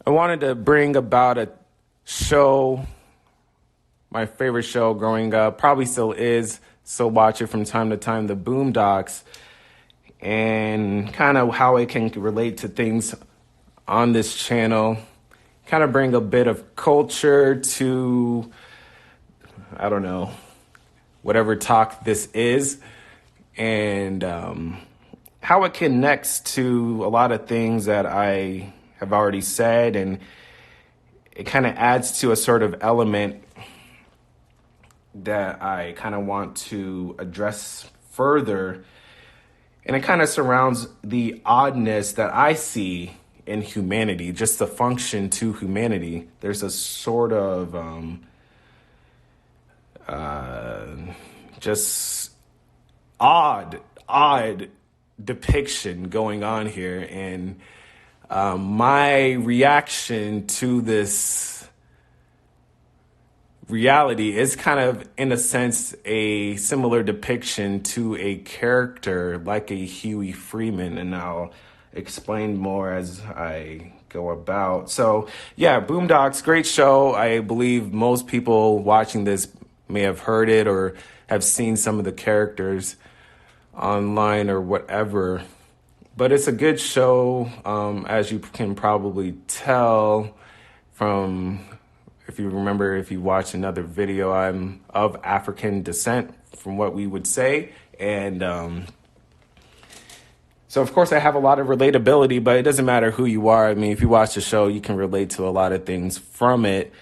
I wanted to bring about a show, my favorite show growing up, probably still is, still watch it from time to time, the Boondocks, and kind of how it can relate to things on this channel, kind of bring a bit of culture to, I don't know, whatever talk this is, and how it connects to a lot of things that I have already said, and it kind of adds to a sort of element that I kind of want to address further, and it kind of surrounds the oddness that I see in humanity, just the function to humanity. There's a sort of just odd depiction going on here, and my reaction to this reality is kind of, in a sense, a similar depiction to a character like a Huey Freeman, and I'll explain more as I go about. So, yeah, Boondocks, great show. I believe most people watching this may have heard it or have seen some of the characters online or whatever. But it's a good show, as you can probably tell from, if you remember, if you watched another video, I'm of African descent, from what we would say. And so, of course, I have a lot of relatability, but it doesn't matter who you are. I mean, if you watch the show, you can relate to a lot of things from it.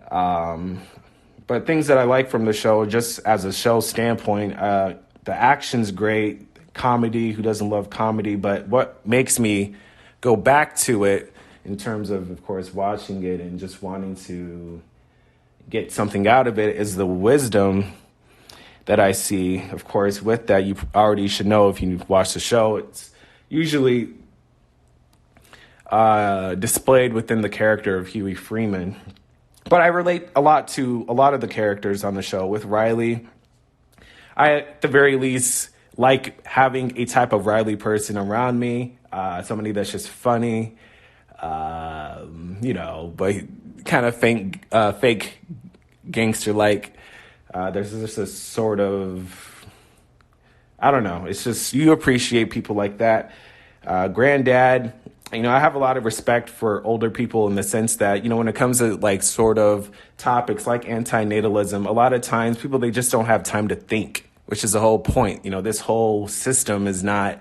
But things that I like from the show, just as a show standpoint, the action's great. Comedy, who doesn't love comedy? But what makes me go back to it, in terms of course, watching it and just wanting to get something out of it, is the wisdom that I see. Of course, with that, you already should know if you watch the show, it's usually displayed within the character of Huey Freeman. But I relate a lot to a lot of the characters on the show. With Riley, I, at the very least, like having a type of Riley person around me, somebody that's just funny, but kind of fake gangster-like. There's just a sort of, I don't know, it's just, you appreciate people like that. Granddad, I have a lot of respect for older people, in the sense that, when it comes to like sort of topics like antinatalism, a lot of times people, they just don't have time to think, which is the whole point. This whole system is not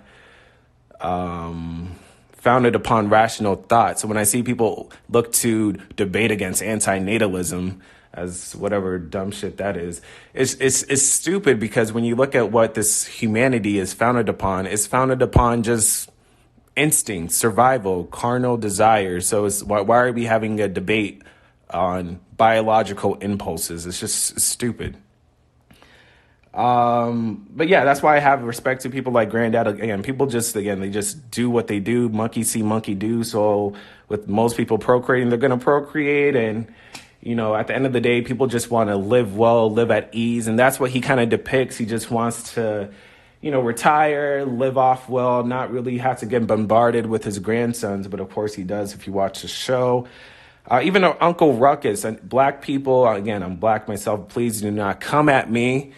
founded upon rational thought. So when I see people look to debate against antinatalism, as whatever dumb shit that is, it's stupid, because when you look at what this humanity is founded upon, it's founded upon just instinct, survival, carnal desires. So why are we having a debate on biological impulses? It's just stupid. But yeah, that's why I have respect to people like Granddad. Again, people they just do what they do. Monkey see, monkey do. So with most people procreating, they're going to procreate. And, at the end of the day, people just want to live well, live at ease. And that's what he kind of depicts. He just wants to, retire, live off well, not really have to get bombarded with his grandsons. But of course he does, if you watch the show. Even Uncle Ruckus, and black people, again, I'm black myself, please do not come at me.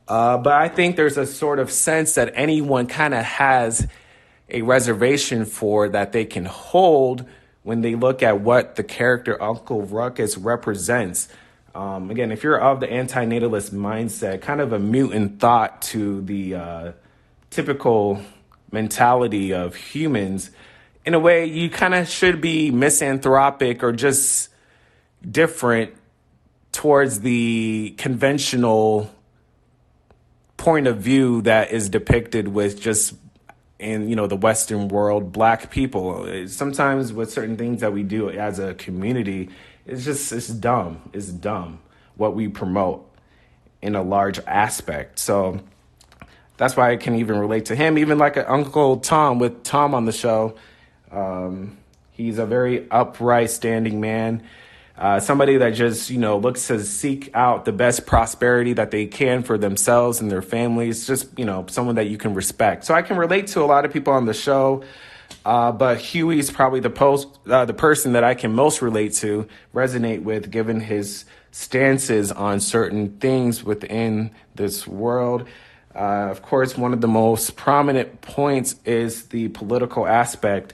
But I think there's a sort of sense that anyone kind of has a reservation for, that they can hold when they look at what the character Uncle Ruckus represents. Again, if you're of the antinatalist mindset, kind of a mutant thought to the typical mentality of humans, in a way, you kind of should be misanthropic or just different towards the conventional point of view that is depicted with just in the Western world, black people. Sometimes with certain things that we do as a community, it's dumb what we promote in a large aspect. So that's why I can even relate to him, even like Uncle Tom, with Tom on the show. He's a very upright, standing man. Somebody that just, looks to seek out the best prosperity that they can for themselves and their families. Just, someone that you can respect. So I can relate to a lot of people on the show. But Huey's probably the person that I can most relate to, resonate with, given his stances on certain things within this world. Of course, one of the most prominent points is the political aspect.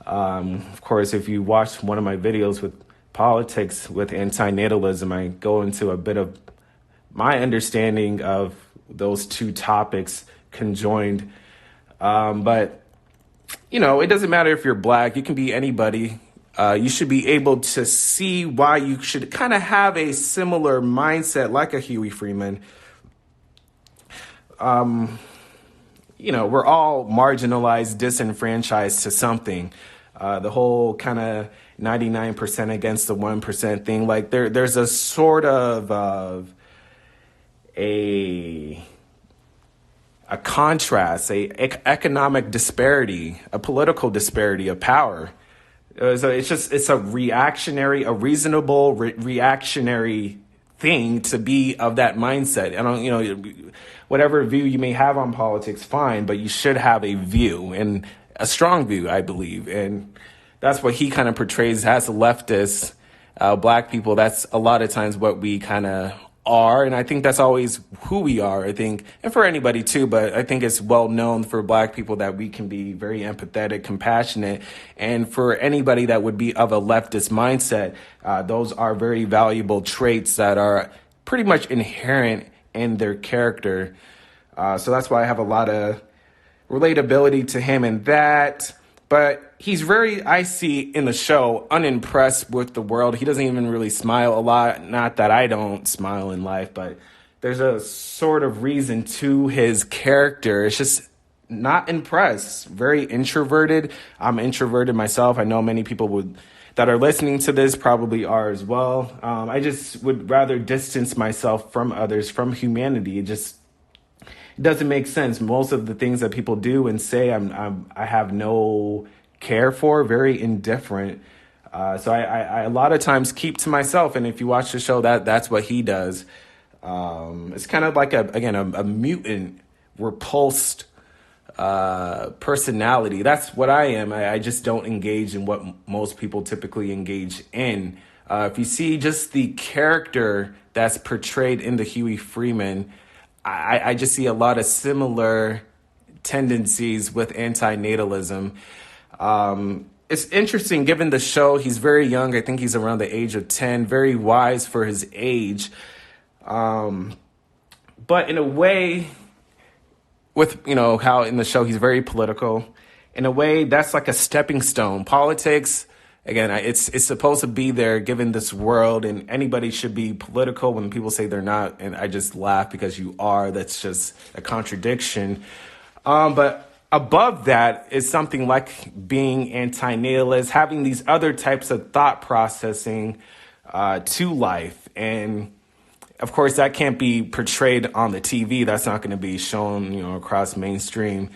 Of course, if you watch one of my videos with politics with antinatalism, I go into a bit of my understanding of those two topics conjoined. But it doesn't matter if you're black, you can be anybody. You should be able to see why you should kind of have a similar mindset like a Huey Freeman. We're all marginalized, disenfranchised to something. The whole kind of 99% against the 1% thing, like there's a sort of a contrast, economic disparity, a political disparity of power. So it's a reasonable reactionary thing to be of that mindset. Whatever view you may have on politics, fine, but you should have a view, and a strong view, I believe. And that's what he kind of portrays as leftists, black people. That's a lot of times what we kind of are, and I think that's always who we are, I think, and for anybody too, but I think it's well known for black people that we can be very empathetic, compassionate, and for anybody that would be of a leftist mindset, those are very valuable traits that are pretty much inherent in their character. So that's why I have a lot of relatability to him in that. But he's very, I see in the show, unimpressed with the world. He doesn't even really smile a lot. Not that I don't smile in life, but there's a sort of reason to his character. It's just not impressed. Very introverted. I'm introverted myself. I know many people that are listening to this probably are as well. I just would rather distance myself from others, from humanity. It doesn't make sense. Most of the things that people do and say, I have no care for, very indifferent. So I a lot of times keep to myself. And if you watch the show, that's what he does. It's kind of like a mutant, repulsed personality. That's what I am. I just don't engage in what most people typically engage in. If you see just the character that's portrayed in the Huey Freeman, I just see a lot of similar tendencies with antinatalism. It's interesting, given the show, he's very young. I think he's around the age of 10, very wise for his age. But in a way, with, how in the show he's very political, in a way that's like a stepping stone. Politics, again, it's supposed to be there given this world, and anybody should be political when people say they're not. And I just laugh because you are. That's just a contradiction. But above that is something like being antinatalist, having these other types of thought processing to life. And of course, that can't be portrayed on the TV. That's not going to be shown, across mainstream.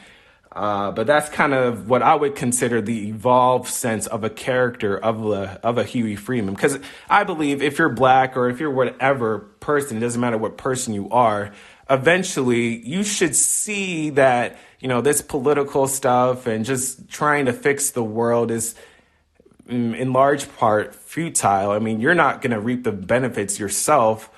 But that's kind of what I would consider the evolved sense of a character of a Huey Freeman. Because I believe if you're black or if you're whatever person, it doesn't matter what person you are, eventually you should see that, this political stuff and just trying to fix the world is in large part futile. I mean, you're not going to reap the benefits yourself.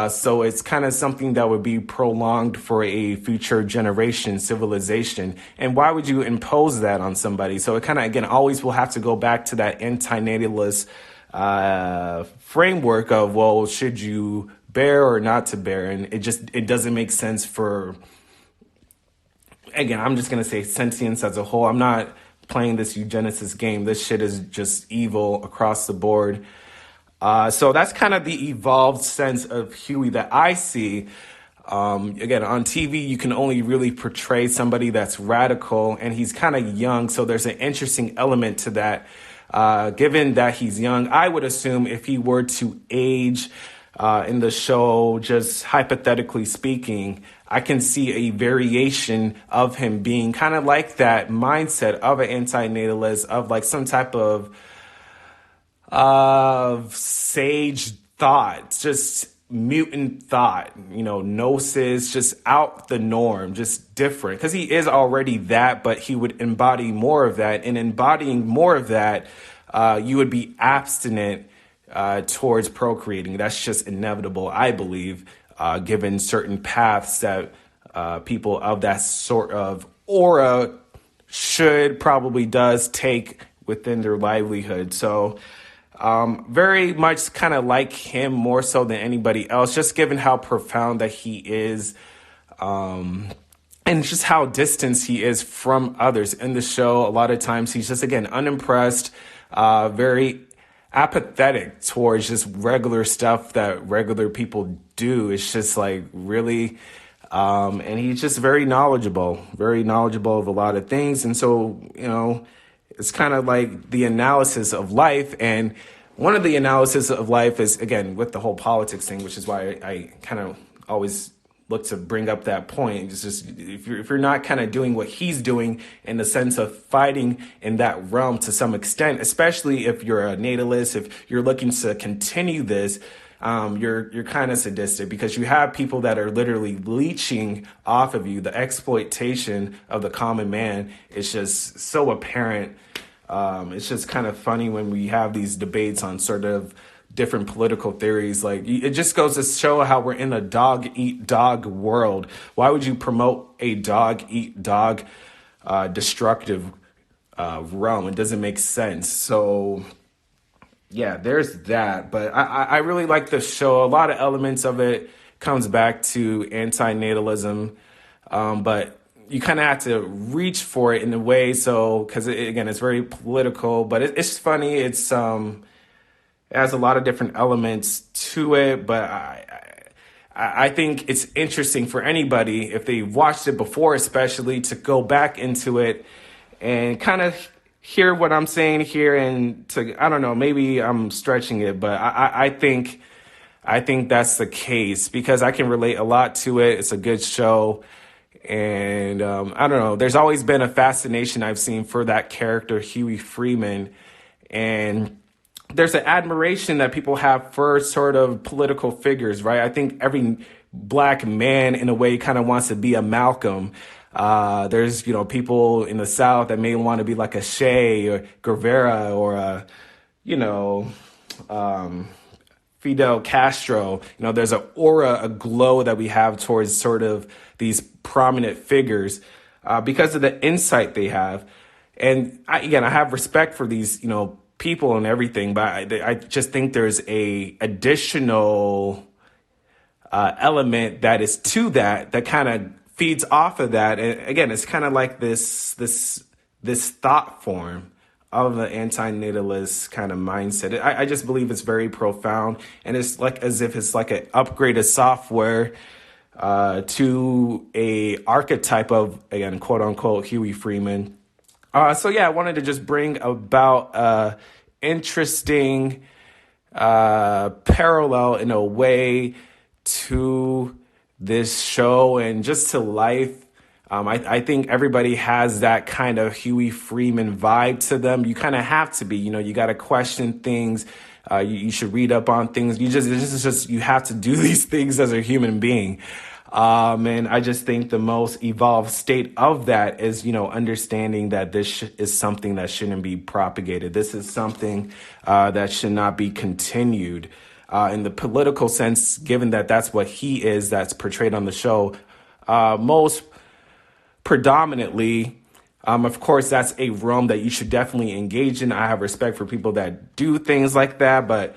So it's kind of something that would be prolonged for a future generation, civilization. And why would you impose that on somebody? So it kind of, again, always will have to go back to that antinatalist framework of, well, should you bear or not to bear? And it doesn't make sense for, again, I'm just going to say sentience as a whole. I'm not playing this eugenicist game. This shit is just evil across the board. So that's kind of the evolved sense of Huey that I see. Again, on TV, you can only really portray somebody that's radical, and he's kind of young. So there's an interesting element to that. Given that he's young, I would assume if he were to age in the show, just hypothetically speaking, I can see a variation of him being kind of like that mindset of an antinatalist, of like some type of sage thought, just mutant thought, gnosis, just out the norm, just different. Because he is already that, but he would embody more of that. And embodying more of that, you would be abstinent towards procreating. That's just inevitable, I believe, given certain paths that people of that sort of aura probably does take within their livelihood. So very much kind of like him more so than anybody else, just given how profound that he is, and just how distant he is from others in the show. A lot of times he's just, again, unimpressed, very apathetic towards just regular stuff that regular people do. It's just like really, and he's just very knowledgeable of a lot of things. And so, it's kind of like the analysis of life. And one of the analysis of life is, again, with the whole politics thing, which is why I kind of always look to bring up that point. It's just, if you're not kind of doing what he's doing in the sense of fighting in that realm to some extent, especially if you're a natalist, if you're looking to continue this, you're kind of sadistic, because you have people that are literally leeching off of you. The exploitation of the common man is just so apparent. It's just kind of funny when we have these debates on sort of different political theories. Like, it just goes to show how we're in a dog eat dog world. Why would you promote a dog eat dog destructive realm? It doesn't make sense. So yeah, there's that. But I really like the show. A lot of elements of it comes back to antinatalism, but you kind of have to reach for it in a way. So, because again, it's very political, but it's funny. It has a lot of different elements to it, but I think it's interesting for anybody, if they watched it before, especially, to go back into it and kind of hear what I'm saying here, and to, I don't know, maybe I'm stretching it, but I think that's the case, because I can relate a lot to it. It's a good show. And I don't know, there's always been a fascination I've seen for that character, Huey Freeman. And there's an admiration that people have for sort of political figures, right? I think every black man, in a way, kind of wants to be a Malcolm. There's, people in the South that may want to be like a Che or Guevara or Fidel Castro. There's an aura, a glow that we have towards sort of these prominent figures because of the insight they have. And I have respect for these, people and everything, but I just think there's a additional element that is to that kind of feeds off of that. And again, it's kind of like this thought form of the antinatalist kind of mindset. I just believe it's very profound, and it's like as if it's like an upgraded software to a archetype of, again, quote unquote, Huey Freeman. So yeah, I wanted to just bring about interesting parallel in a way to this show and just to life. I think everybody has that kind of Huey Freeman vibe to them. You kind of have to be, you got to question things. You should read up on things. You have to do these things as a human being. And I just think the most evolved state of that is, understanding that this is something that shouldn't be propagated. This is something that should not be continued. In the political sense, given that that's what he is, that's portrayed on the show, most predominantly, of course, that's a realm that you should definitely engage in. I have respect for people that do things like that, but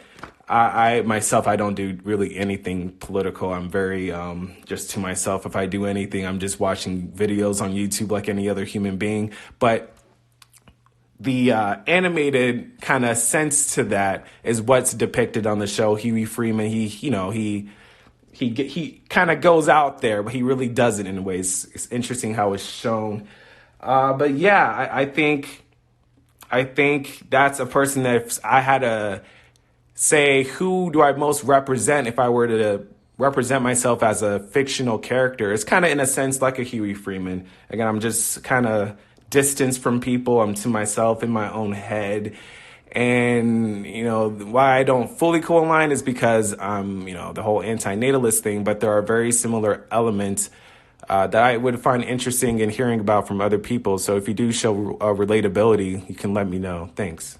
I myself, I don't do really anything political. I'm very just to myself. If I do anything, I'm just watching videos on YouTube like any other human being. But the animated kind of sense to that is what's depicted on the show. Huey Freeman, he kind of goes out there, but he really doesn't in ways. It's interesting how it's shown. But yeah, I think that's a person that if I had to say, who do I most represent if I were to represent myself as a fictional character, it's kind of in a sense like a Huey Freeman. Again, I'm just kind of distanced from people. I'm to myself in my own head. And, why I don't fully co-align is because the whole antinatalist thing, but there are very similar elements that I would find interesting in hearing about from other people. So if you do show relatability, you can let me know. Thanks.